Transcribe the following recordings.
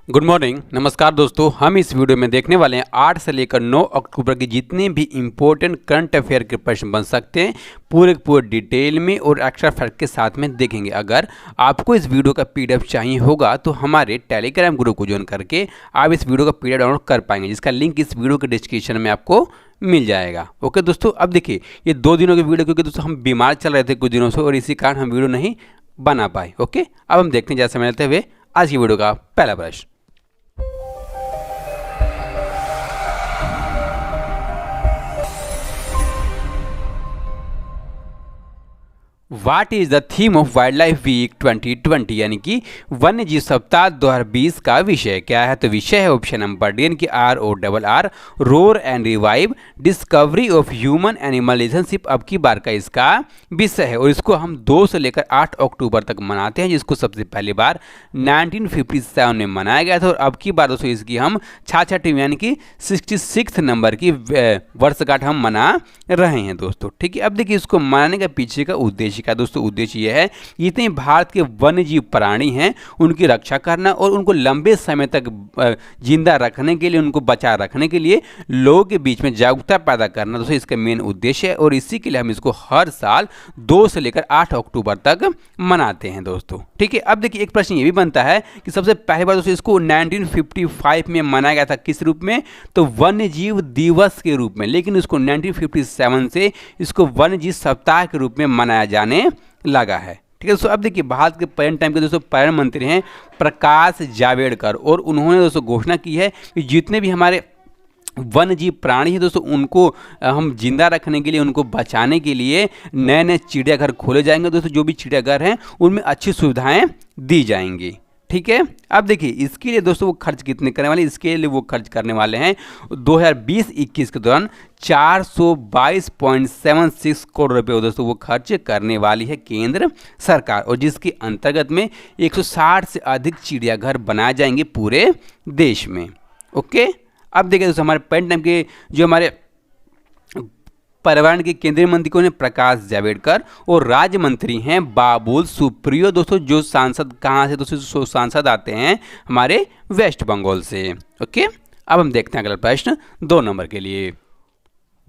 Good morning, नमस्कार दोस्तों। हम इस वीडियो में देखने वाले हैं 8 से लेकर 9 अक्टूबर की जितने भी इम्पोर्टेंट करंट अफेयर के प्रश्न बन सकते हैं पूरे डिटेल में और एक्स्ट्रा फैक्ट के साथ में देखेंगे। अगर आपको इस वीडियो का पीडीएफ चाहिए होगा तो हमारे टेलीग्राम ग्रुप को ज्वाइन करके आप इस वीडियो का पीडीएफ डाउनलोड कर पाएंगे, जिसका लिंक इस वीडियो के डिस्क्रिप्शन में आपको मिल जाएगा। ओके दोस्तों, अब देखिए ये 2 दिनों की वीडियो, क्योंकि दोस्तों हम बीमार चल रहे थे कुछ दिनों से और इसी कारण हम वीडियो नहीं बना पाए। ओके, अब हम देखते हैं जैसे समय लेते हुए आज की वीडियो का पहला प्रश्न। What is the theme of wildlife week 2020, यानी कि वन्य जीव सप्ताह 2020 का विषय क्या है? तो विषय है ऑप्शन नंबर डी, यानी कि RORR, roar and revive, discovery of human animal relationship अब की बार का इसका विषय है। और इसको हम 2 से लेकर 8 अक्टूबर तक मनाते हैं, जिसको सबसे पहली बार 1957 में मनाया गया था। और अब की बार दोस्तों इसकी हम 66वीं यानी कि 66 नंबर की वर्षगांठ हम मना रहे हैं दोस्तों। ठीक है, अब देखिए इसको मनाने का पीछे का उद्देश्य का दोस्तों उद्देश्य यह है कि जितने भारत के वन्यजीव प्राणी हैं उनकी रक्षा करना और उनको लंबे समय तक जिंदा रखने के लिए, उनको बचा रखने के लिए लोगों के बीच में जागरूकता पैदा करना दोस्तों इसका मेन उद्देश्य है। और इसी के लिए हम इसको हर साल 2 से लेकर 8 अक्टूबर तक मनाते हैं दोस्तों। ठीक है, अब देखिए एक प्रश्न ये भी बनता है कि सबसे पहली बार दोस्तों इसको 1955 में मनाया गया था, किस रूप में? तो वन्यजीव दिवस के रूप में। लेकिन इसको 1957 से इसको वन्यजीव सप्ताह के रूप में मनाया जाने लगा है। ठीक है दोस्तों, अब देखिए भारत के पर्यटन टाइम के दोस्तों पर्यटन मंत्री हैं प्रकाश जावड़ेकर, और उन्होंने दोस्तों घोषणा की है कि जितने भी हमारे वन्यजीव प्राणी हैं दोस्तों उनको हम जिंदा रखने के लिए, उनको बचाने के लिए नए नए चिड़ियाघर खोले जाएंगे दोस्तों। जो भी चिड़ियाघर हैं उनमें अच्छी सुविधाएं दी जाएंगी। ठीक है, अब देखिए इसके लिए दोस्तों वो खर्च कितने करने वाले? इसके लिए वो खर्च करने वाले हैं 2020-21 के दौरान 422.76 करोड़ रुपये दोस्तों वो खर्च करने वाली है केंद्र सरकार, और जिसके अंतर्गत में 160 से अधिक चिड़ियाघर बनाए जाएंगे पूरे देश में। ओके, अब देखिए दोस्तों हमारे पेन टाइम के जो हमारे पर्यावरण के केंद्रीय मंत्री कौन है? प्रकाश जावड़ेकर, और राज्य मंत्री हैं बाबुल सुप्रियो दोस्तों, जो सांसद कहाँ से दोस्तों? सांसद आते हैं हमारे वेस्ट बंगाल से। ओके, अब हम देखते हैं अगला प्रश्न 2 नंबर के लिए।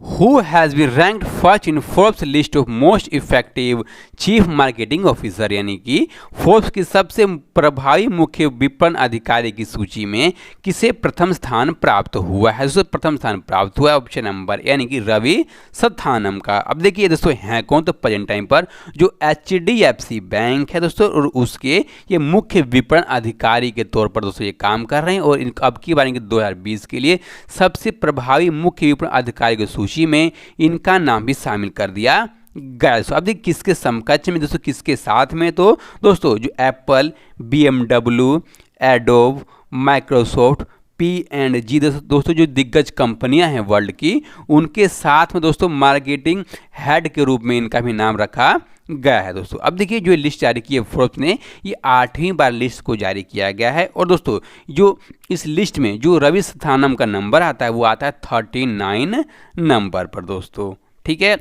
Who has been ranked first in Forbes list of most effective chief marketing officer, यानी कि फोर्ब्स की सबसे प्रभावी मुख्य विपणन अधिकारी की सूची में किसे प्रथम स्थान प्राप्त हुआ है? दोस्तों प्रथम स्थान प्राप्त हुआ है ऑप्शन नंबर यानी कि रवि सथानम का। अब देखिए दोस्तों हैं कौन? तो प्रेजेंट टाइम पर जो HDFC बैंक है दोस्तों, और उसके ये मुख्य विपणन अधिकारी के तौर पर दोस्तों ये काम कर रहे हैं। और अब की बार 2020 के लिए सबसे प्रभावी मुख्य विपणन अधिकारी की सूची में इनका नाम भी शामिल कर दिया गया। अब देखिए किसके समकक्ष में दोस्तों, किसके साथ में? तो दोस्तों जो Apple, BMW, adobe, Microsoft, P&G दोस्तों जो दिग्गज कंपनियां हैं वर्ल्ड की, उनके साथ में दोस्तों मार्केटिंग हेड के रूप में इनका भी नाम रखा गया है दोस्तों। अब देखिए जो लिस्ट जारी की है फोर्ब्स ने, ये 8वीं बार लिस्ट को जारी किया गया है। और दोस्तों जो इस लिस्ट में जो रवि सथानम का नंबर आता है वो आता है 39 नंबर पर दोस्तों। ठीक है,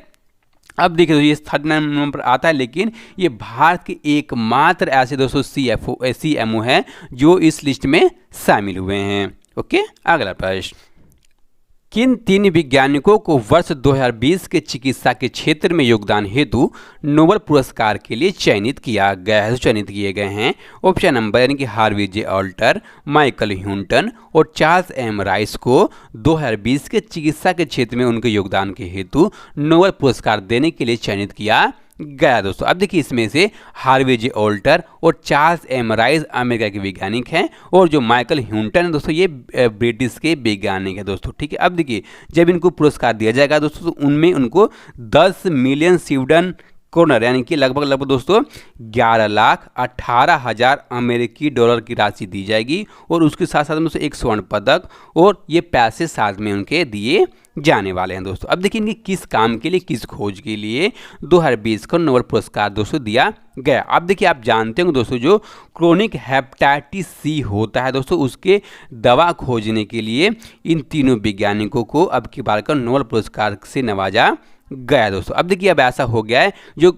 अब देखिए ये 39 नंबर पर आता है, लेकिन ये भारत के एकमात्र ऐसे दोस्तों CMO है जो इस लिस्ट में शामिल हुए हैं। ओके, अगला प्रश्न। किन 3 वैज्ञानिकों को वर्ष 2020 के चिकित्सा के क्षेत्र में योगदान हेतु नोबेल पुरस्कार के लिए चयनित किया गया है? चयनित किए गए हैं ऑप्शन नंबर यानी कि हार्वी जे ऑल्टर, माइकल ह्यूटन और चार्ल्स एम राइस को 2020 के चिकित्सा के क्षेत्र में उनके योगदान के हेतु नोबेल पुरस्कार देने के लिए चयनित किया गया दोस्तों। अब देखिए इसमें से हार्वी जे ऑल्टर और चार्ल्स एम राइस अमेरिका के वैज्ञानिक हैं, और जो माइकल ह्यूटन है दोस्तों ये ब्रिटिश के वैज्ञानिक हैं दोस्तों। ठीक है, अब देखिए जब इनको पुरस्कार दिया जाएगा दोस्तों तो उनमें उनको 10 मिलियन स्वीडन करोड़ यानी कि लगभग दोस्तों 11,18,000 अमेरिकी डॉलर की राशि दी जाएगी, और उसके साथ साथ में दोस्तों एक स्वर्ण पदक और ये पैसे साथ में उनके दिए जाने वाले हैं दोस्तों। अब देखिए इनके किस काम के लिए, किस खोज के लिए 2020 को नोबेल पुरस्कार दोस्तों दिया गया। अब देखिए आप जानते होंगे दोस्तों जो क्रोनिक हेपेटाइटिस C होता है दोस्तों, उसके दवा खोजने के लिए इन तीनों वैज्ञानिकों को अब की बार का नोबेल पुरस्कार से नवाजा गया दोस्तों। अब देखिए अब ऐसा हो गया है जो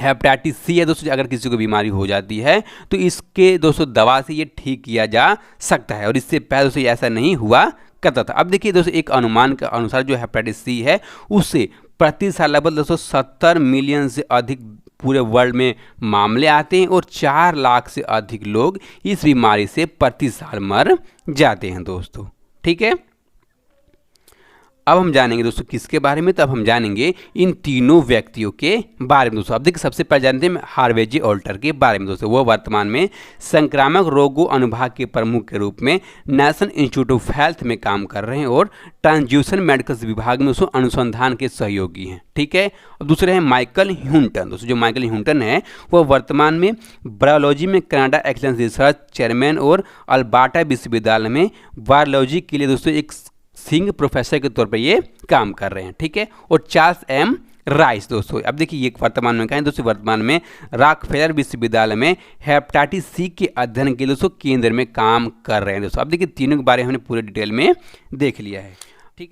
हेपेटाइटिस सी है दोस्तों, अगर किसी को बीमारी हो जाती है तो इसके दोस्तों दवा से ये ठीक किया जा सकता है, और इससे पहले दोस्तों ऐसा नहीं हुआ करता था। अब देखिए दोस्तों, एक अनुमान के अनुसार जो हेपेटाइटिस सी है उससे प्रति साल लगभग दोस्तों 70 मिलियन से अधिक पूरे वर्ल्ड में मामले आते हैं, और 4 लाख से अधिक लोग इस बीमारी से प्रति साल मर जाते हैं दोस्तों। ठीक है, अब हम जानेंगे दोस्तों किसके बारे में, तो अब हम जानेंगे इन तीनों व्यक्तियों के बारे में दोस्तों। अब देखिए, सबसे पहले जानते हैं हार्वे जे ऑल्टर के बारे में दोस्तों। वो वर्तमान में संक्रामक रोगों अनुभाग के प्रमुख के रूप में नेशनल इंस्टीट्यूट ऑफ हेल्थ में काम कर रहे हैं, और ट्रांसफ्यूजन मेडिकल विभाग में दोस्तों अनुसंधान के सहयोगी हैं। ठीक है, और दूसरे हैं माइकल ह्यूंटन दोस्तों। जो माइकल ह्यूंटन है वह वर्तमान में बायोलॉजी में कनाडा एक्सीलेंस रिसर्च चेयरमैन और अल्बर्टा विश्वविद्यालय में बायोलॉजी के लिए दोस्तों एक सिंह प्रोफेसर के तौर पर ये काम कर रहे हैं। ठीक है, और चार्ल्स एम राइस दोस्तों। अब देखिए, ये वर्तमान में कहें दोस्तों, वर्तमान में रॉकफेलर विश्वविद्यालय में हेपेटाइटिस सी के अध्ययन के लिए दोस्तों केंद्र में काम कर रहे हैं दोस्तों। अब देखिए, तीनों के बारे में हमने पूरे डिटेल में देख लिया है।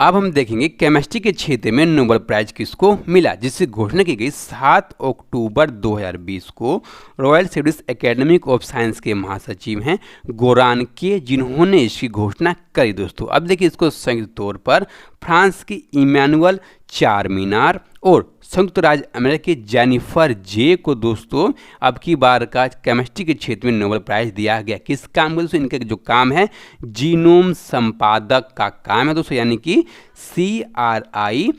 अब हम देखेंगे केमिस्ट्री के क्षेत्र में नोबेल प्राइज किसको मिला, जिसकी घोषणा की गई 7 अक्टूबर 2020 को। Royal Swedish academy of science के महासचिव हैं गोरानके, जिन्होंने इसकी घोषणा करी दोस्तों। अब देखिए, इसको संयुक्त तौर पर फ्रांस के इमैनुअल चारमिनार और संयुक्त राज्य अमेरिका के जेनिफर जे को दोस्तों अब की बार का केमिस्ट्री के क्षेत्र में नोबेल प्राइज दिया गया। किस काम को दोस्तों? इनका जो काम है जीनोम संपादक का काम है दोस्तों, यानी कि CRISPR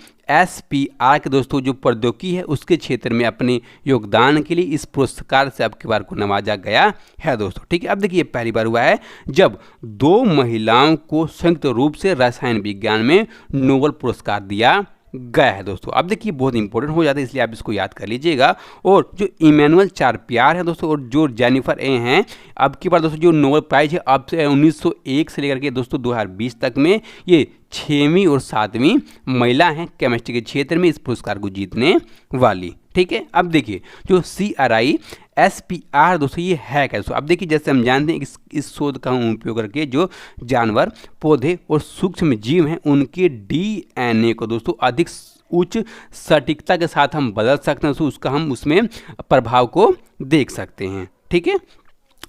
के दोस्तों जो प्रौद्योगिकी है उसके क्षेत्र में अपने योगदान के लिए इस पुरस्कार से अब की बार को नवाजा गया है दोस्तों। ठीक है, अब देखिए, पहली बार हुआ है जब 2 महिलाओं को संयुक्त रूप से रसायन विज्ञान में नोबेल पुरस्कार दिया गया है दोस्तों। अब देखिए, बहुत इंपॉर्टेंट हो जाता है, इसलिए आप इसको याद कर लीजिएगा। और जो इमैनुअल चारपियार है दोस्तों और जो जेनिफर ए हैं, अब की बार दोस्तों जो नोबेल प्राइज है अब से 1901 से लेकर के दोस्तों 2020 तक में ये 6वीं और 7वीं महिला हैं केमिस्ट्री के क्षेत्र में इस पुरस्कार को जीतने वाली। ठीक है, अब देखिए, जो CRISPR दोस्तों ये है क्या दोस्तों? अब देखिए, जैसे हम जानते हैं इस शोध का उपयोग करके जो जानवर, पौधे और सूक्ष्म जीव हैं उनके DNA को दोस्तों अधिक उच्च सटीकता के साथ हम बदल सकते हैं दोस्तों, उसका हम उसमें प्रभाव को देख सकते हैं। ठीक है,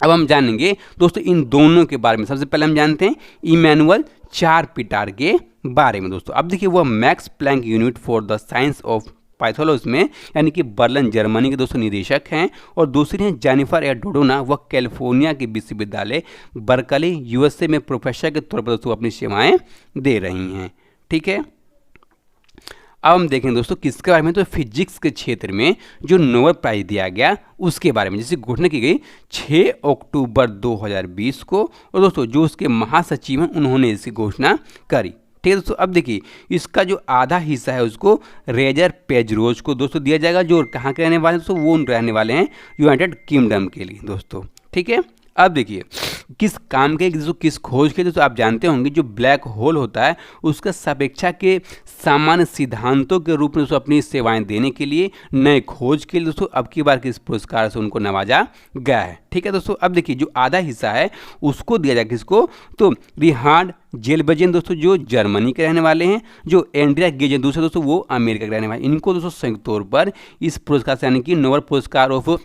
अब हम जानेंगे दोस्तों इन दोनों के बारे में। सबसे पहले हम जानते हैं इमैनुअल चारपियार के बारे में दोस्तों। अब देखिए, वह Max Planck unit for the science of pathology में यानी कि बर्लिन जर्मनी के दोस्तों निदेशक हैं, और दूसरी हैं जेनिफर ए डोडोना, वह कैलिफोर्निया के विश्वविद्यालय बर्कली USA में प्रोफेसर के तौर पर दोस्तों अपनी सेवाएं दे रही हैं। ठीक है, अब हम देखें दोस्तों किसके बारे में, तो फिजिक्स के क्षेत्र में जो नोबेल प्राइज दिया गया उसके बारे में, जिसकी घोषणा की गई 6 अक्टूबर 2020 को, और दोस्तों जो उसके महासचिव हैं उन्होंने इसकी घोषणा करी। ठीक है दोस्तों, अब देखिए, इसका जो आधा हिस्सा है उसको रेजर पेजरोज को दोस्तों दिया जाएगा, जो कहाँ के रहने वाले हैं दोस्तों, वो रहने वाले हैं यूनाइटेड किंगडम के लिए दोस्तों। ठीक है, अब देखिए, किस काम के दोस्तों, किस खोज के दोस्तों, आप जानते होंगे जो ब्लैक होल होता है उसका सापेक्षा के सामान्य सिद्धांतों के रूप में दोस्तों अपनी सेवाएं देने के लिए नए खोज के लिए दोस्तों अब की बार किस पुरस्कार से उनको नवाजा गया है। ठीक है दोस्तों, अब देखिए, जो आधा हिस्सा है उसको दिया जाए किसको, तो रिहार्ड जेल्बजेन दोस्तों जो जर्मनी के रहने वाले हैं, जो एंड्रिया गेजन दूसरे दोस्तों वो अमेरिका के रहने वाले, इनको दोस्तों संयुक्त तौर पर इस पुरस्कार से यानी कि नोबेल पुरस्कार ऑफ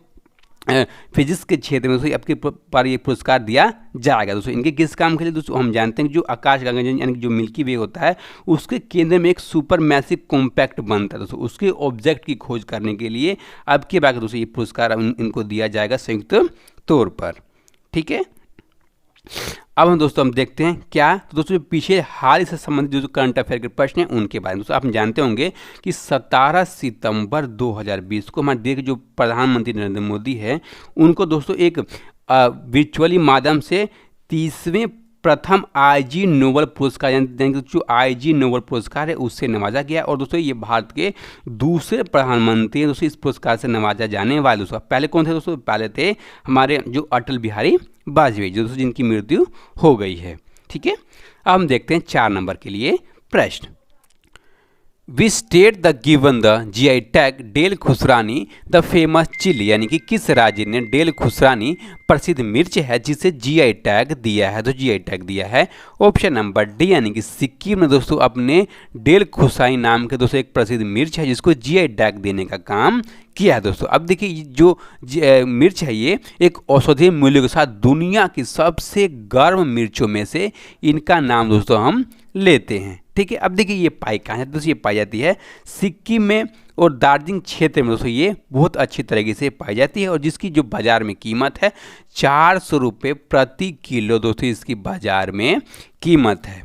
फिजिक्स के क्षेत्र में दोस्तों अब की बार ये पुरस्कार दिया जाएगा दोस्तों। इनके किस काम के लिए दोस्तों, हम जानते हैं कि जो आकाश गंगा यानी कि जो मिल्की वे होता है उसके केंद्र में एक सुपर मैसिव कॉम्पैक्ट बनता है दोस्तों, उसके ऑब्जेक्ट की खोज करने के लिए अब की बार दोस्तों ये पुरस्कार इनको दिया जाएगा संयुक्त तौर पर। ठीक है, अब हम दोस्तों देखते हैं क्या, तो दोस्तों पीछे हाल से संबंधित जो करंट अफेयर के प्रश्न हैं उनके बारे में दोस्तों आप जानते होंगे कि 17 सितंबर 2020 को हमारे देश के जो प्रधानमंत्री नरेंद्र मोदी है उनको दोस्तों एक वर्चुअली माध्यम से 30वें प्रथम IG नोबेल पुरस्कार यानी जो IG नोबेल पुरस्कार है उससे नवाजा गया, और दोस्तों ये भारत के दूसरे प्रधानमंत्री हैं दोस्तों इस पुरस्कार से नवाजा जाने वाले दोस्तों। पहले कौन थे दोस्तों, पहले थे हमारे जो अटल बिहारी वाजपेयी जो दोस्तों जिनकी मृत्यु हो गई है। ठीक है, अब हम देखते हैं 4 नंबर के लिए प्रश्न। We state the given the GI tag Dalle Khursani the famous chilli, यानी कि किस राज्य ने डेल खुसरानी प्रसिद्ध मिर्च है जिसे जीआई टैग दिया है, तो जीआई टैग दिया है ऑप्शन नंबर डी, यानी कि सिक्किम ने दोस्तों अपने डेल खुसरानी नाम के दोस्तों एक प्रसिद्ध मिर्च है जिसको जीआई टैग देने का काम किया है दोस्तों। अब देखिए जो मिर्च है ये एक औषधीय मूल्य के साथ दुनिया की सबसे गर्म मिर्चों में से इनका नाम दोस्तों हम लेते हैं, ठीक है। अब देखिए ये पाई कहाँ है दोस्तों, ये पाई जाती है सिक्किम में और दार्जिलिंग क्षेत्र में दोस्तों ये बहुत अच्छी तरीके से पाई जाती है और जिसकी जो बाजार में कीमत है 400 रुपये प्रति किलो दोस्तों इसकी बाजार में कीमत है,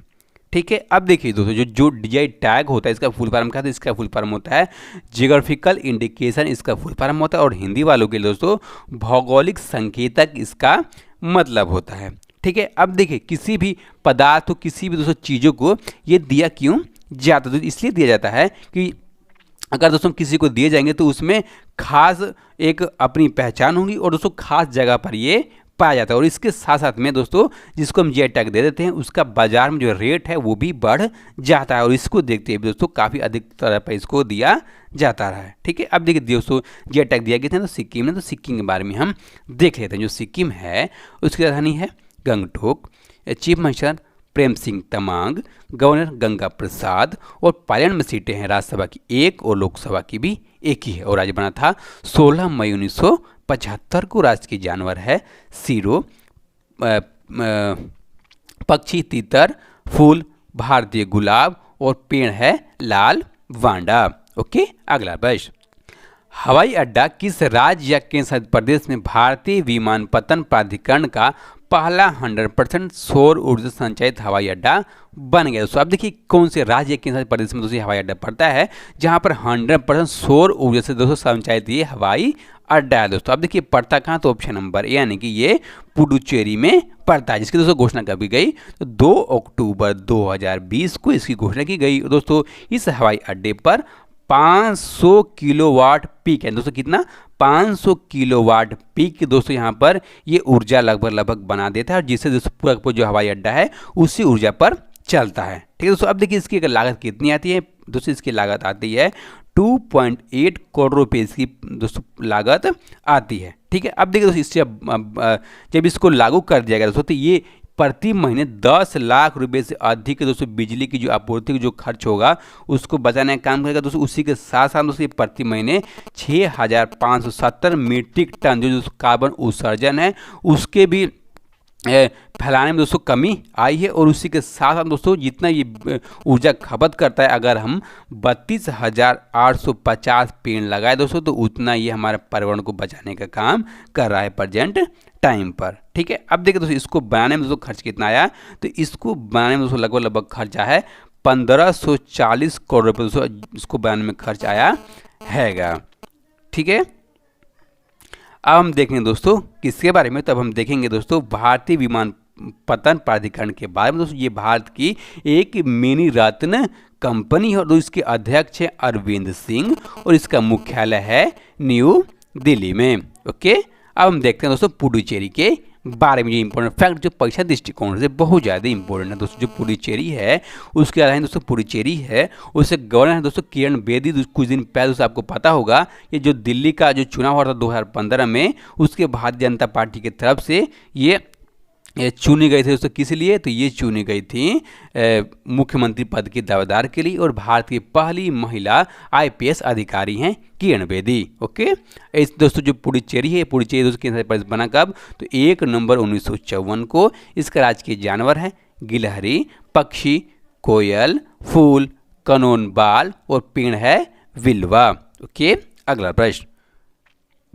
ठीक है। अब देखिए दोस्तों जो जीआई टैग होता है इसका फुल फॉर्म क्या है, इसका फुल फॉर्म होता है जियोग्राफिकल इंडिकेशन, इसका फुल फॉर्म होता है और हिंदी वालों के लिए दोस्तों भौगोलिक संकेतक इसका मतलब होता है, ठीक है। अब देखिए किसी भी पदार्थ को किसी भी दोस्तों चीज़ों को ये दिया क्यों जाता है, तो इसलिए दिया जाता है कि अगर दोस्तों किसी को दिए जाएंगे तो उसमें खास एक अपनी पहचान होगी और दोस्तों खास जगह पर ये पाया जाता है और इसके साथ साथ में दोस्तों जिसको हम जीआई टैग दे देते हैं उसका बाजार में जो रेट है वो भी बढ़ जाता है और इसको देखते हुए दोस्तों काफ़ी अधिक तरह पर इसको दिया जाता रहा है, ठीक है। अब देखिए दोस्तों जीआई टैग दिया गया था तो सिक्किम ने, तो सिक्किम के बारे में हम देख लेते हैं। जो सिक्किम है उसकी राजधानी है Gangtok, chief minister Prem Singh Tamang, governor Ganga Prasad और पार्लियामेंट में सीटें हैं राज्यसभा की एक और लोकसभा की भी एक ही है और राज्य बना था 16 मई 1975 को। राष्ट्रीय जानवर है सीरो, पक्षी तीतर, फूल भारतीय गुलाब और पेड़ है लाल वांडा। ओके, अगला प्रश्न, हवाई अड्डा किस राज्य या केंद्र शासित प्रदेश में भारतीय विमानपत्तन प्राधिकरण का पहला 100% सौर ऊर्जा संचालित हवाई अड्डा बन गया दोस्तों। अब देखिए कौन से राज्य केंद्र शासित प्रदेश में दोस्तों हवाई अड्डा पड़ता है जहां पर 100% सौर ऊर्जा से दोस्तों संचालित ये हवाई अड्डा है दोस्तों। अब देखिए पड़ता कहाँ, तो ऑप्शन नंबर ए यानी कि ये पुडुचेरी में पड़ता है जिसकी दोस्तों घोषणा कभी गई, तो 2 अक्टूबर 2020 को इसकी घोषणा की गई दोस्तों। इस हवाई अड्डे पर 500 किलोवाट पीक है दोस्तों, कितना 500 किलोवाट पीक दोस्तों यहाँ पर ये ऊर्जा लगभग बना देता है और जिससे दोस्तों पूरा जो हवाई अड्डा है उसी ऊर्जा पर चलता है, ठीक है दोस्तों। अब देखिए इसकी लागत कितनी आती है दोस्तों, इसकी लागत आती है 2.8 करोड़ रुपये इसकी दोस्तों लागत आती है, ठीक है। अब देखिए दोस्तों इससे जब इसको लागू कर दिया गया दोस्तों तो ये प्रति महीने 10 लाख रुपए से अधिक दोस्तों बिजली की जो आपूर्ति जो खर्च होगा उसको बचाने का काम करेगा दोस्तों। उसी के साथ साथ दोस्तों ये प्रति महीने 6570 मीट्रिक टन जो कार्बन उत्सर्जन है उसके भी फैलाने में दोस्तों कमी आई है और उसी के साथ साथ दोस्तों जितना ये ऊर्जा खपत करता है अगर हम 32,850 पेड़ लगाए दोस्तों तो उतना ये हमारे पर्यावरण को बचाने का काम कर रहा है प्रेजेंट टाइम पर, ठीक है। अब देखिए दोस्तों इसको बनाने में दोस्तों खर्च कितना आया, तो इसको बनाने में दोस्तों लगभग खर्चा है 1540 करोड़ रुपये दोस्तों इसको बनाने में खर्च आया हैगा, ठीक है। अब हम देखेंगे दोस्तों किसके बारे में, तो अब हम देखेंगे दोस्तों भारतीय विमानपत्तन प्राधिकरण के बारे में दोस्तों। ये भारत की एक मिनी रत्न कंपनी है और इसके अध्यक्ष है अरविंद सिंह और इसका मुख्यालय है न्यू दिल्ली में। ओके, अब हम देखते हैं दोस्तों पुडुचेरी के बारे में। ये इंपॉर्टेंट फैक्ट जो परीक्षा दृष्टिकोण से बहुत ज़्यादा इंपॉर्टेंट है दोस्तों। जो पुडुचेरी है उसके अलावा दोस्तों पुडुचेरी है उससे गवर्नर है दोस्तों किरण बेदी। कुछ दिन पहले दोस्तों आपको पता होगा ये जो दिल्ली का जो चुनाव हुआ था 2015 में उसके भारतीय जनता पार्टी की तरफ से ये चुनी गई थी दोस्तों। किस लिए, तो ये चुनी गई थी मुख्यमंत्री पद के दावेदार के लिए और भारत की पहली महिला आईपीएस अधिकारी हैं किरण बेदी। ओके, इस दोस्तों जो पुडुचेरी है पुडुचेरी दोस्तों केंद्र प्रदेश बना कब, तो 1 नवंबर 1954 को। इसका राजकीय जानवर है गिलहरी, पक्षी कोयल, फूल कनोन बाल और पेड़ है विल्वा। ओके, अगला प्रश्न,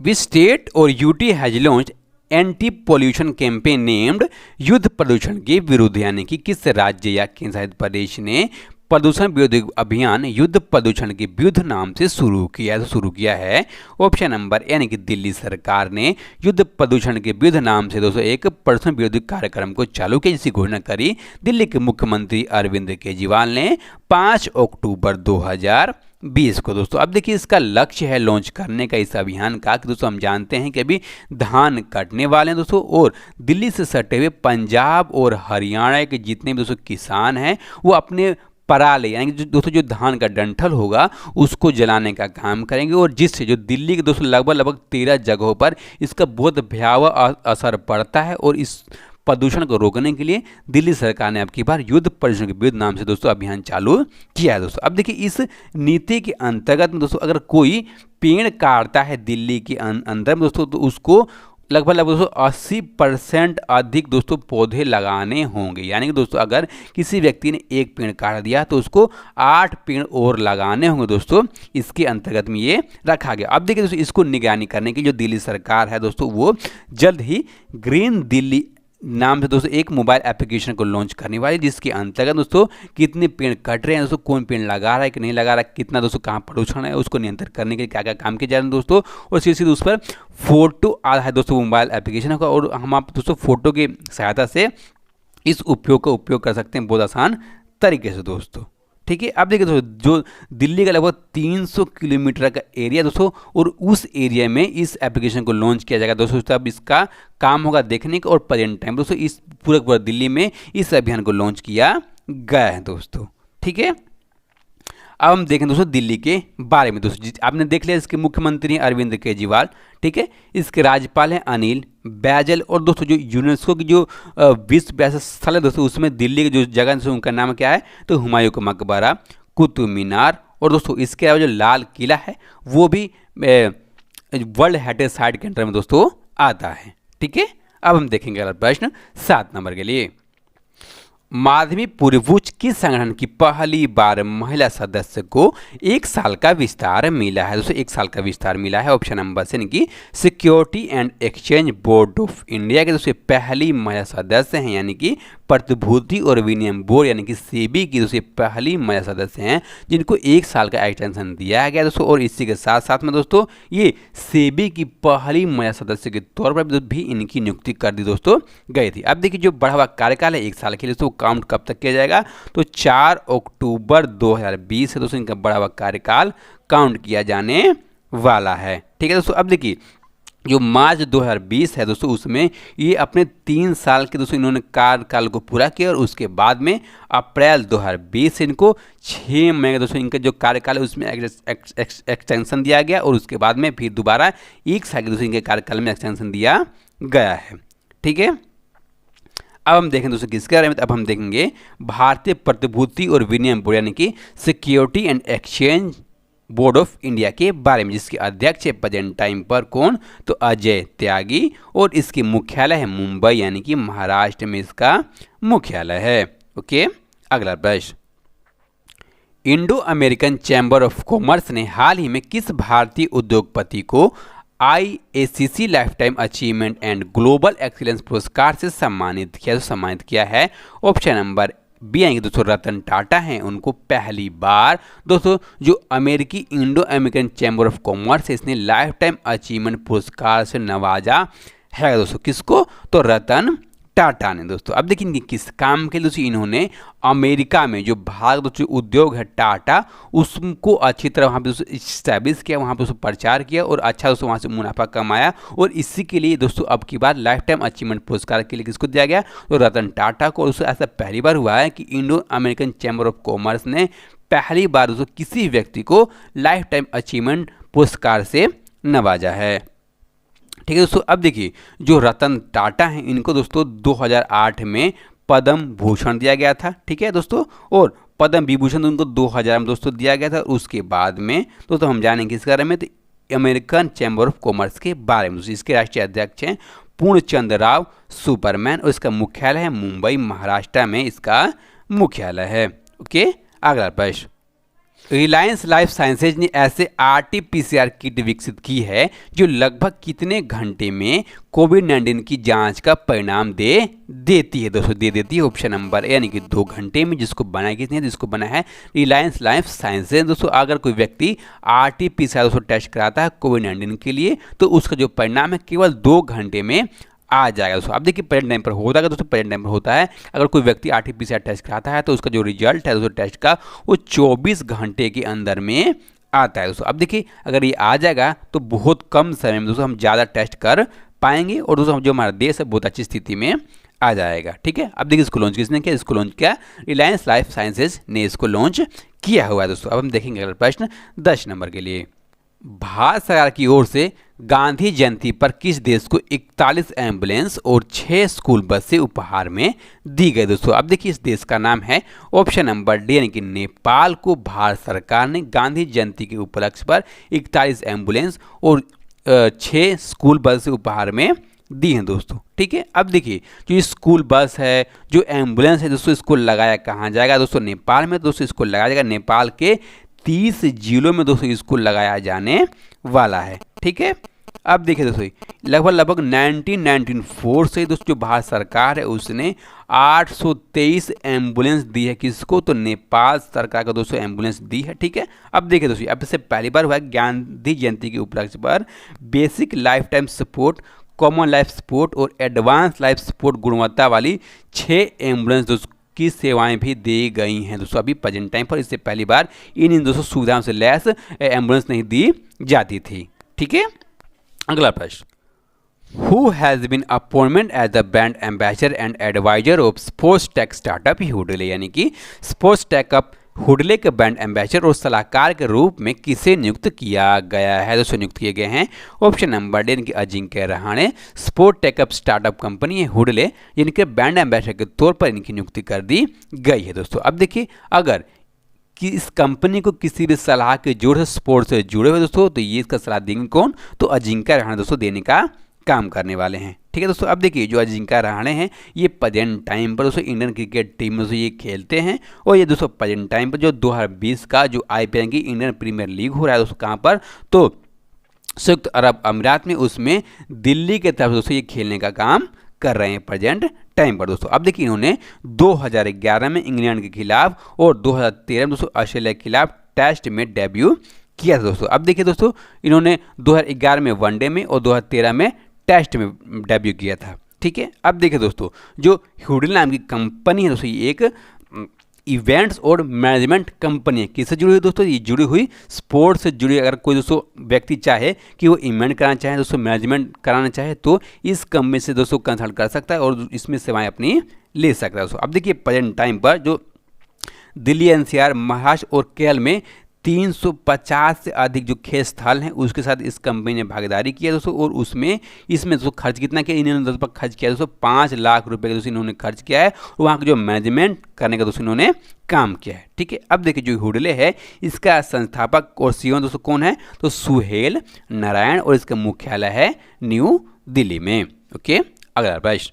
विच स्टेट और UT has launched anti pollution campaign named युद्ध प्रदूषण के विरुद्ध, यानी कि किस राज्य या केंद्र शासित प्रदेश ने प्रदूषण विरोधी अभियान युद्ध प्रदूषण के विरुद्ध नाम से शुरू किया है। ऑप्शन नंबर यानी कि दिल्ली सरकार ने युद्ध प्रदूषण के विरुद्ध नाम से दोस्तों एक प्रदूषण विरोधी कार्यक्रम को चालू किया जिसकी घोषणा करी दिल्ली के मुख्यमंत्री अरविंद केजरीवाल ने 5 अक्टूबर 2020 को दोस्तों। अब देखिए इसका लक्ष्य है लॉन्च करने का इस अभियान का कि दोस्तों हम जानते हैं कि अभी धान कटने वाले हैं दोस्तों और दिल्ली से सटे हुए पंजाब और हरियाणा के जितने भी दोस्तों किसान हैं वो अपने पराली यानी कि दोस्तों जो धान का डंठल होगा उसको जलाने का काम करेंगे, और जिससे जो दिल्ली के दोस्तों लगभग 13 जगहों पर इसका बहुत भयावह असर पड़ता है। और इस प्रदूषण को रोकने के लिए दिल्ली सरकार ने अब की बार युद्ध प्रदूषण के विरुद्ध नाम से दोस्तों अभियान चालू किया है दोस्तों। अब देखिए इस नीति के अंतर्गत दोस्तों अगर कोई पेड़ काटता है दिल्ली के अंदर में दोस्तों, तो उसको लगभग दोस्तों 80% अधिक दोस्तों पौधे लगाने होंगे। यानी कि दोस्तों अगर किसी व्यक्ति ने एक पेड़ काट दिया तो उसको 8 पेड़ और लगाने होंगे दोस्तों, इसके अंतर्गत में ये रखा गया। अब देखिए दोस्तों इसको निगरानी करने की जो दिल्ली सरकार है दोस्तों वो जल्द ही ग्रीन दिल्ली नाम से दोस्तों एक मोबाइल एप्लीकेशन को लॉन्च करने वाली, जिसके अंतर्गत दोस्तों कितने पेड़ कट रहे हैं दोस्तों, कौन पेड़ लगा रहा है कि नहीं लगा रहा है, कितना दोस्तों कहाँ प्रदूषण है, उसको नियंत्रण करने के लिए क्या क्या काम किए जा रहे हैं दोस्तों। और सीधे उस पर फोटो आ रहा है दोस्तों, मोबाइल एप्लीकेशन होगा, और हम आप दोस्तों फोटो की सहायता से इस उपयोग का उपयोग कर सकते हैं बहुत आसान तरीके से दोस्तों। ठीक है, अब देखिए दोस्तों जो दिल्ली का लगभग 300 किलोमीटर का एरिया दोस्तों, और उस एरिया में इस एप्लीकेशन को लॉन्च किया जाएगा दोस्तों। तब इसका काम होगा देखने का, और प्रेजेंट टाइम दोस्तों इस पूरा दिल्ली में इस अभियान को लॉन्च किया गया है दोस्तों। ठीक है, अब हम देखें दोस्तों दिल्ली के बारे में दोस्तों। आपने देख लिया इसके मुख्यमंत्री हैं अरविंद केजरीवाल, ठीक है, इसके राज्यपाल हैं अनिल बैजल, और दोस्तों जो यूनेस्को की जो विश्व विरासत स्थल है दोस्तों उसमें दिल्ली की जो जगह है उनका नाम क्या है तो हुमायूं का मकबरा, कुतुब मीनार, और दोस्तों इसके अलावा जो लाल किला है वो भी वर्ल्ड हेरिटेज साइट के अंडर में दोस्तों आता है। ठीक है, अब हम देखेंगे अगला प्रश्न 7 नंबर के लिए। माध्यमिक पूर्वोच्च किस संगठन की पहली बार महिला सदस्य को 1 साल का विस्तार मिला है दोस्तों? 1 साल का विस्तार मिला है। ऑप्शन नंबर से कि security and exchange board of India के दोस्तों पहली महिला सदस्य हैं, यानी कि प्रतिभूति और विनिमय बोर्ड यानी कि सेबी की दोस्तों पहली महिला सदस्य हैं जिनको 1 साल का एक्सटेंशन दिया गया दोस्तों। और इसी के साथ साथ में दोस्तों ये सेबी की पहली महिला सदस्य के तौर पर भी इनकी नियुक्ति कर दी दोस्तों गई थी। अब देखिए जो बढ़ा हुआ कार्यकाल है 1 साल के लिए दोस्तों काउंट कब तक किया जाएगा तो 4 अक्टूबर 2020 से दोस्तों इनका बढ़ा हुआ कार्यकाल काउंट किया जाने वाला है। ठीक है दोस्तों, अब देखिए जो मार्च 2020 है दोस्तों उसमें ये अपने 3 साल के दोस्तों इन्होंने कार्यकाल को पूरा किया, और उसके बाद में अप्रैल 2020 से इनको 6 महीने दोस्तों इनका जो कार्यकाल है उसमें एक्सटेंशन दिया गया, और उसके बाद में फिर दोबारा 1 साल के दोस्तों इनके कार्यकाल में एक्सटेंशन दिया गया है। ठीक है, अब हम देखें दोस्तों किसके बारे में, अब हम देखेंगे भारतीय प्रतिभूति और विनिमय बोर्ड यानी कि security and exchange board of India के बारे में, जिसके अध्यक्ष है प्रेजेंट टाइम पर कौन तो अजय त्यागी, और इसकी मुख्यालय है मुंबई यानी कि महाराष्ट्र में इसका मुख्यालय है। ओके, अगला प्रश्न, Indo American chamber of commerce ने हाल ही में किस भारतीय उद्योगपति को IACC life time achievement and global excellence पुरस्कार से सम्मानित किया है? ऑप्शन नंबर बी आएंगे दोस्तों रतन टाटा हैं, उनको पहली बार दोस्तों जो अमेरिकी Indo American chamber of commerce है इसने लाइफ टाइम अचीवमेंट पुरस्कार से नवाजा है दोस्तों। किसको तो रतन टाटा ने दोस्तों। अब देखिए इनके किस काम के लिए दोस्तों इन्होंने अमेरिका में जो भारत दोस्तों उद्योग है टाटा उसको अच्छी तरह वहाँ पे दोस्तों इस्टेब्लिश किया, वहाँ पे दोस्तों प्रचार किया और अच्छा दोस्तों वहाँ से मुनाफा कमाया, और इसी के लिए दोस्तों अब की बार लाइफ टाइम अचीवमेंट पुरस्कार के लिए किसको दिया गया तो रतन टाटा को। दोस्तों ऐसा पहली बार हुआ है कि Indo American chamber of commerce ने पहली बार दोस्तों किसी व्यक्ति को लाइफ टाइम अचीवमेंट पुरस्कार से नवाजा है। ठीक है दोस्तों, अब देखिए जो रतन टाटा हैं इनको दोस्तों 2008 में पद्म भूषण दिया गया था। ठीक है दोस्तों, और पद्म विभूषण उनको 2000 में दोस्तों दिया गया था। उसके बाद में दोस्तों हम जानेंगे इसके बारे में तो अमेरिकन चैम्बर ऑफ कॉमर्स के बारे में। इसके राष्ट्रीय अध्यक्ष हैं पूर्णचंद्र राव सुपरमैन, और इसका मुख्यालय है मुंबई महाराष्ट्र में इसका मुख्यालय है। ओके, अगला प्रश्न, रिलायंस लाइफ साइंसेज ने ऐसे RT-PCR किट विकसित की है जो लगभग कितने घंटे में कोविड-19 की जांच का परिणाम दे देती है दोस्तों? दे देती है ऑप्शन नंबर ए यानी कि 2 घंटे में। जिसको बनाया किसने जिसको बना है रिलायंस लाइफ साइंसेज दोस्तों। अगर कोई व्यक्ति RT-PCR दोस्तों टेस्ट कराता है कोविड-19 के लिए तो उसका जो परिणाम है केवल 2 घंटे में आ जाएगा दोस्तों। अब देखिए प्रेजेंट टाइम पर होता है दोस्तों, प्रेजेंट टाइम पर होता है अगर कोई व्यक्ति RT-PCR टेस्ट कराता है तो उसका जो रिजल्ट है दोस्तों टेस्ट का वो 24 घंटे के अंदर में आता है दोस्तों। अब देखिए अगर ये आ जाएगा तो बहुत कम समय में दोस्तों हम ज़्यादा टेस्ट कर पाएंगे, और दोस्तों जो हमारा देश है बहुत अच्छी स्थिति में आ जाएगा। ठीक है, अब देखिए इसको लॉन्च किसने किया, इसको लॉन्च किया रिलायंस लाइफ साइंसेज ने इसको लॉन्च किया हुआ है दोस्तों। अब हम देखेंगे अगला प्रश्न 10 नंबर के लिए। भारत सरकार की ओर से गांधी जयंती पर किस देश को 41 एम्बुलेंस और 6 स्कूल बसें उपहार में दी गई दोस्तों। अब देखिए इस देश का नाम है ऑप्शन नंबर डी यानी कि नेपाल को भारत सरकार ने गांधी जयंती के उपलक्ष्य पर 41 एम्बुलेंस और 6 स्कूल बसें उपहार में दी हैं दोस्तों। ठीक है, अब देखिए जो स्कूल बस है, जो एम्बुलेंस है दोस्तों, इसको लगाया कहाँ जाएगा दोस्तों, नेपाल में। दोस्तों इसको लगाया जाएगा नेपाल के 30 जिलों में दोस्तों इसको लगाया जाने वाला है। ठीक है, अब देखिए दोस्तों लगभग 1994 से दोस्तों जो भारत सरकार है उसने 823 एम्बुलेंस दी है किसको, तो नेपाल सरकार को दोस्तों एम्बुलेंस दी है। ठीक है, अब देखिए दोस्तों अब से पहली बार हुआ है गांधी जयंती के उपलक्ष्य पर basic life time support, common life support और एडवांस लाइफ सपोर्ट गुणवत्ता वाली 6 एम्बुलेंस दोस्तों की सेवाएं भी दी गई हैं दोस्तों अभी प्रेजेंट टाइम पर। इससे पहली बार इन दोस्तों सुविधाओं से लैस एम्बुलेंस नहीं दी जाती थी। ठीक है, अगला प्रश्न, who has been appointment as the brand ambassador and advisor of sports tech startup Hudle, यानी कि स्पोर्ट्स टेकअप हुडले के ब्रांड एम्बेसडर और सलाहकार के रूप में किसे नियुक्त किया गया है दोस्तों। नियुक्त किए गए हैं ऑप्शन नंबर डी यानी Ajinkya Rahane. Sport take up startup company है हुडले, इनके ब्रांड एम्बेसडर के तौर पर इनकी नियुक्ति कर दी गई है दोस्तों। अब देखिए अगर कि इस कंपनी को किसी भी सलाह के जोड़ से स्पोर्ट्स से जुड़े हुए दोस्तों, तो ये इसका सलाह देंगे कौन, तो अजिंक्य रहाणे दोस्तों देने का काम करने वाले हैं। ठीक है दोस्तों, अब देखिए जो अजिंक्य रहाणे हैं ये प्रेजेंट टाइम पर दोस्तों इंडियन क्रिकेट टीम में ये खेलते हैं। और ये दोस्तों प्रेजेंट टाइम पर जो 2020 का जो IPL की इंडियन प्रीमियर लीग हो रहा है दोस्तों कहाँ पर, तो संयुक्त अरब अमीरात में, उसमें दिल्ली के तरफ दोस्तों ये खेलने का काम कर रहे हैं प्रेजेंट टाइम पर दोस्तों। अब देखिए इन्होंने 2011 में इंग्लैंड के खिलाफ और 2013 में दोस्तों ऑस्ट्रेलिया के खिलाफ टेस्ट में डेब्यू किया था दोस्तों। अब देखिए दोस्तों इन्होंने 2011 में वनडे में और 2013 में टेस्ट में डेब्यू किया था। ठीक है, अब देखिए दोस्तों जो हुडले नाम की कंपनी है दोस्तों ये एक इवेंट्स और मैनेजमेंट कंपनी है। किससे जुड़ी हुई दोस्तों, ये जुड़ी हुई स्पोर्ट्स से जुड़ी। अगर कोई दोस्तों व्यक्ति चाहे कि वो इवेंट कराना चाहे दोस्तों, मैनेजमेंट कराना चाहे, तो इस कंपनी से दोस्तों कंसल्ट कर सकता है और इसमें सेवाएं अपनी ले सकता है दोस्तों। अब देखिए प्रेजेंट टाइम पर जो दिल्ली NCR महाराष्ट्र और केरल में 350 से अधिक जो खेल स्थल हैं उसके साथ इस कंपनी ने भागीदारी किया दोस्तों। और इसमें दोस्तों खर्च कितना किया, इन्होंने दोस्तों खर्च किया दोस्तों 5 लाख रुपए दोस्तों इन्होंने खर्च किया है। और वहाँ का जो मैनेजमेंट करने का दोस्तों इन्होंने काम किया है। ठीक है, अब देखिए जो हुडले है इसका संस्थापक और CEO दोस्तों कौन है, तो सुहेल नारायण, और इसका मुख्यालय है न्यू दिल्ली में। ओके, अगला प्रश्न,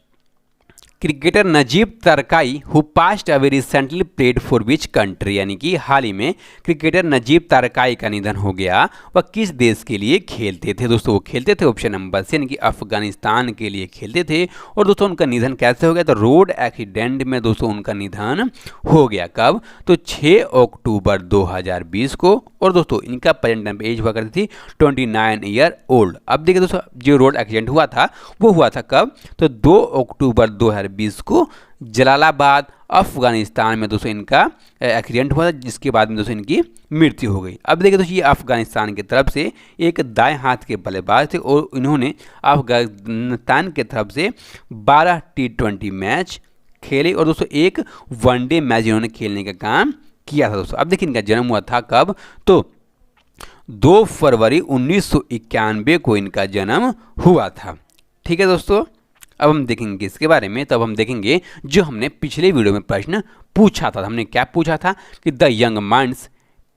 cricketer Najeeb Tarakai who passed away recently played for which country, यानी कि हाल ही में क्रिकेटर नजीब तरकाई का निधन हो गया, वह किस देश के लिए खेलते थे दोस्तों। वो खेलते थे ऑप्शन नंबर सी यानी कि अफगानिस्तान के लिए खेलते थे। और दोस्तों उनका निधन कैसे हो गया, तो रोड एक्सीडेंट में दोस्तों उनका निधन हो गया। कब, तो 6 अक्टूबर 2020 को। और दोस्तों इनका प्रेजेंट एज हुआ करती थी 29 ईयर ओल्ड। अब देखिए दोस्तों जो रोड एक्सीडेंट हुआ था वो हुआ था कब, तो 2 अक्टूबर 2020 को जलालाबाद अफगानिस्तान में दोस्तों इनका एक्सीडेंट हुआ था, जिसके बाद में दोस्तों इनकी मृत्यु हो गई। अब देखिए दोस्तों ये अफगानिस्तान की तरफ से एक दाएं हाथ के बल्लेबाज थे और इन्होंने अफगानिस्तान की तरफ से 12 T20 मैच खेले और दोस्तों एक वनडे मैच इन्होंने खेलने का काम किया था दोस्तों। अब देखिए इनका जन्म हुआ था कब, तो 2 फरवरी 1991 को इनका जन्म हुआ था। ठीक है दोस्तों, अब हम देखेंगे इसके बारे में। तब हम देखेंगे जो हमने पिछले वीडियो में प्रश्न पूछा था। हमने क्या पूछा था कि द यंग माइंड्स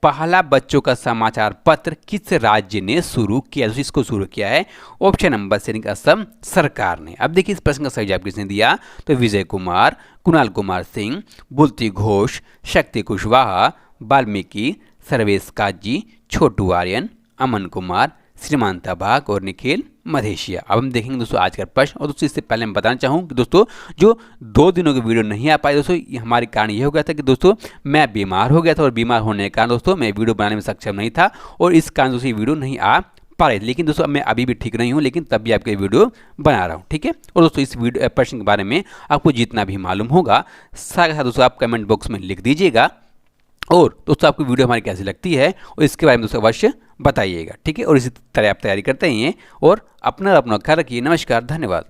पहला बच्चों का समाचार पत्र किस राज्य ने शुरू किया, तो इसको शुरू किया है ऑप्शन नंबर सी असम सरकार ने। अब देखिए इस प्रश्न का सही जवाब किसने दिया, तो विजय कुमार, कुणाल कुमार सिंह, बुल्ती घोष, शक्ति कुशवाहा, वाल्मीकि, सर्वेश काजी, छोटू आर्यन, अमन कुमार, श्रीमांता बाग और निखिल मधेशिया। अब हम देखेंगे दोस्तों आज का प्रश्न। और दोस्तों इससे पहले मैं बताना चाहूँ कि दोस्तों जो 2 दिनों की वीडियो नहीं आ पाई दोस्तों, ये हमारे कारण ये हो गया था कि दोस्तों मैं बीमार हो गया था और बीमार होने के कारण दोस्तों मैं वीडियो बनाने में सक्षम नहीं था और इस कारण दोस्तों ये वीडियो नहीं आ पा रही थी। लेकिन दोस्तों मैं अभी भी ठीक नहीं हूँ, लेकिन तब भी आपके वीडियो बना रहा हूँ। ठीक है, और दोस्तों इस वीडियो प्रश्न के बारे में आपको जितना भी मालूम होगा साथ दोस्तों आप कमेंट बॉक्स में लिख दीजिएगा। और दोस्तों आपको वीडियो हमारी कैसी लगती है और इसके बारे में दोस्तों अवश्य बताइएगा। ठीक है, और इसी तरह आप तैयारी करते हैं और अपना ख्याल रखिए। नमस्कार, धन्यवाद।